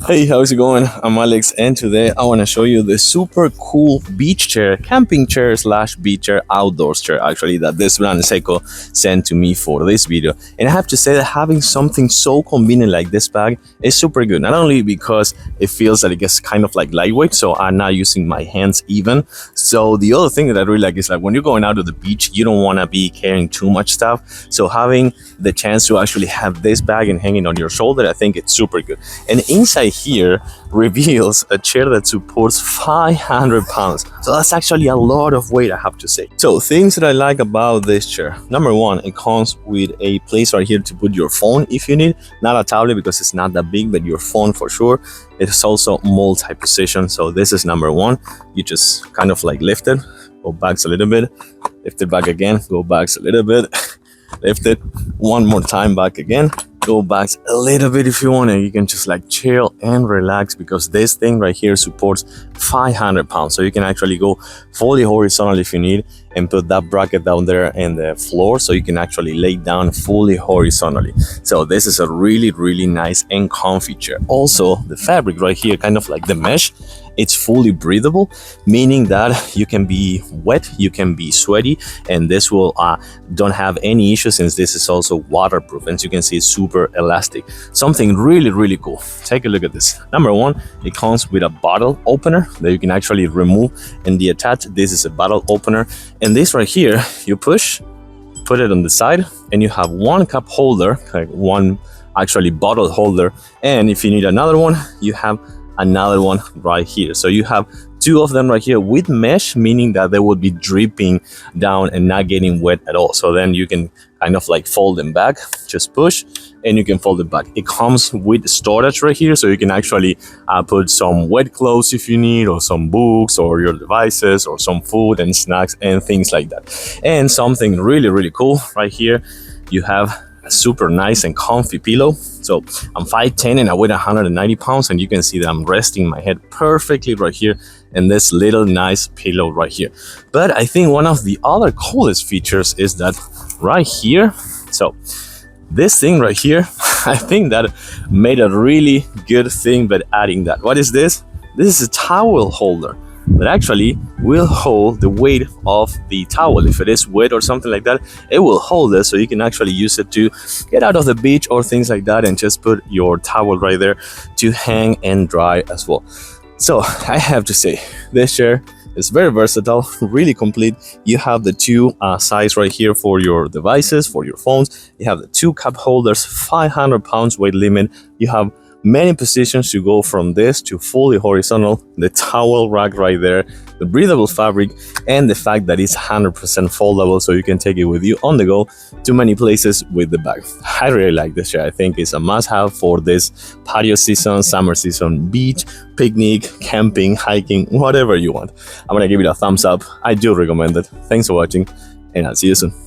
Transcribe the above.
Hey, how's it going? I'm Alex, and today I want to show you the super cool beach chair, camping chair slash beach chair, outdoors chair actually, that this brand ICECO sent to me for this video. And I have to say that having something so convenient like this bag is super good, not only because it feels that it gets kind of like lightweight, so I'm not using my hands even. So the other thing that I really like is like when you're going out to the beach, you don't want to be carrying too much stuff. So having the chance to actually have this bag and hanging on your shoulder, I think it's super good. And inside here reveals a chair that supports 500 pounds. So that's actually a lot of weight, I have to say. So things that I like about this chair. Number one, it comes with a place right here to put your phone if you need. Not a tablet because it's not that big, but your phone for sure. It's also multi-position. So this is number one. You just kind of like lift it, go back a little bit, lift it back again, go back a little bit, lift it one more time back again, go back a little bit if you want, and you can just like chill and relax because this thing right here supports 500 pounds. So you can actually go fully horizontal if you need and put that bracket down there in the floor so you can actually lay down fully horizontally. So this is a really nice and comfy chair. Also, the fabric right here, kind of like the mesh, it's fully breathable, meaning that you can be wet, you can be sweaty, and this will don't have any issues since this is also waterproof. As you can see, it's super elastic. Something really cool. Take a look at this. Number one, it comes with a bottle opener that you can actually remove and detach. This is a bottle opener, and this right here, you push, put it on the side, and you have one cup holder, like one actually bottle holder, and if you need another one, you have another one right here. So you have two of them right here with mesh, meaning that they will be dripping down and not getting wet at all. So then you can kind of like fold them back, just push and you can fold it back. It comes with storage right here, so you can actually put some wet clothes if you need, or some books or your devices, or some food and snacks and things like that. And something really cool right here, you have a super nice and comfy pillow. So I'm 5'10" and I weigh 190 pounds, and you can see that I'm resting my head perfectly right here in this little nice pillow right here. But I think one of the other coolest features is that right here, so this thing right here, I think that made a really good thing by adding that. What is this? This is a towel holder that actually will hold the weight of the towel. If it is wet or something like that, it will hold it, so you can actually use it to get out of the beach or things like that, and just put your towel right there to hang and dry as well. So I have to say, this chair is very versatile, really complete. You have the two sides right here for your devices, for your phones. You have the two cup holders, 500 pounds weight limit. You have many positions to go from this to fully horizontal, the towel rack right there, the breathable fabric, and the fact that it's 100% foldable, so you can take it with you on the go to many places with the bag. I really like this chair. I think it's a must-have for this patio season, summer season, beach, picnic, camping, hiking, whatever you want. I'm gonna give it a thumbs up. I do recommend it. Thanks for watching, and I'll see you soon.